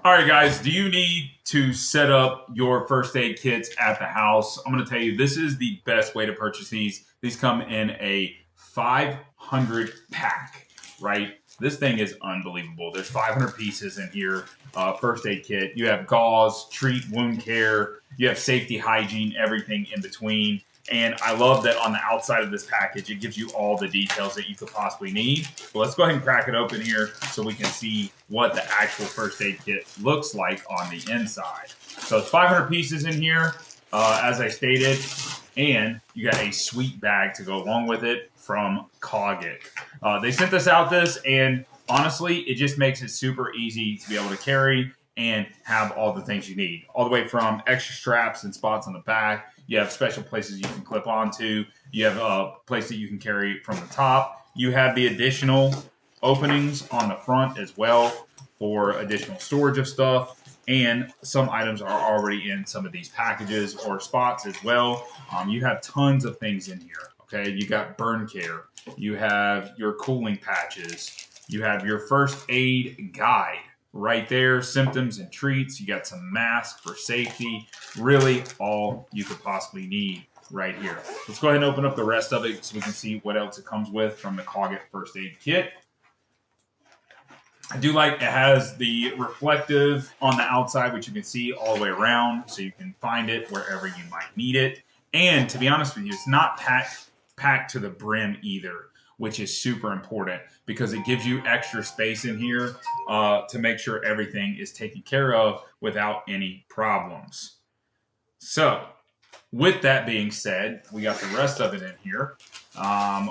All right, guys, do you need to set up your first aid kits at the house? I'm going to tell you, this is the best way to purchase these. These come in a 500 pack, right? This thing is unbelievable. There's 500 pieces in here, first aid kit. You have gauze, treat, wound care. You have safety, hygiene, everything in between. And I love that on the outside of this package, it gives you all the details that you could possibly need. But let's go ahead and crack it open here so we can see what the actual first aid kit looks like on the inside. So it's 500 pieces in here, as I stated, and you got a sweet bag to go along with it from KAUGIC. They sent us out this, and honestly, it just makes it super easy to be able to carry and have all the things you need. All the way from extra straps and spots on the back. You have special places you can clip onto. You have a place that you can carry from the top. You have the additional openings on the front as well for additional storage of stuff. And some items are already in some of these packages or spots as well. You have tons of things in here. Okay, you got burn care. You have your cooling patches. You have your first aid guide right there, symptoms and treats. You got some masks for safety. Really all you could possibly need right here. Let's go ahead and open up the rest of it so we can see what else it comes with from the KAUGIC First Aid Kit. I do like it has the reflective on the outside, which you can see all the way around, so you can find it wherever you might need it. And to be honest with you, it's not packed to the brim either, which is super important because it gives you extra space in here to make sure everything is taken care of without any problems. So with that being said, we got the rest of it in here.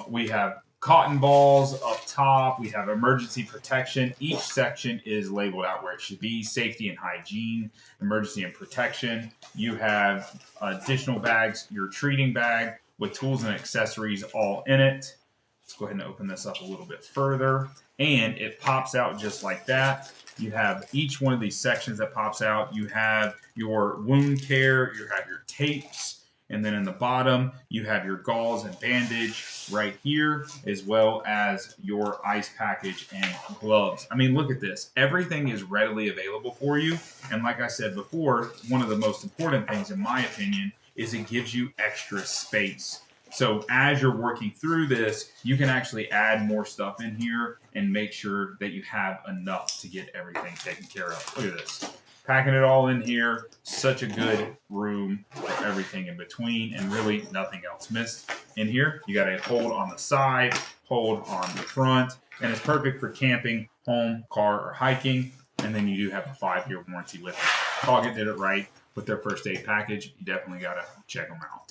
We have cotton balls up top. We have emergency protection. Each section is labeled out where it should be. Safety and hygiene, emergency and protection. You have additional bags, your treating bag with tools and accessories all in it. Let's go ahead and open this up a little bit further. And it pops out just like that. You have each one of these sections that pops out. You have your wound care, you have your tapes, and then in the bottom, you have your gauze and bandage right here, as well as your ice package and gloves. I mean, look at this. Everything is readily available for you. And like I said before, one of the most important things, in my opinion, is it gives you extra space. So as you're working through this, you can actually add more stuff in here and make sure that you have enough to get everything taken care of. Look at this. Packing it all in here. Such a good room for everything in between and really nothing else missed. In here, you got a hold on the side, hold on the front, and it's perfect for camping, home, car, or hiking. And then you do have a 5-year warranty with it. KAUGIC did it right with their first aid package. You definitely got to check them out.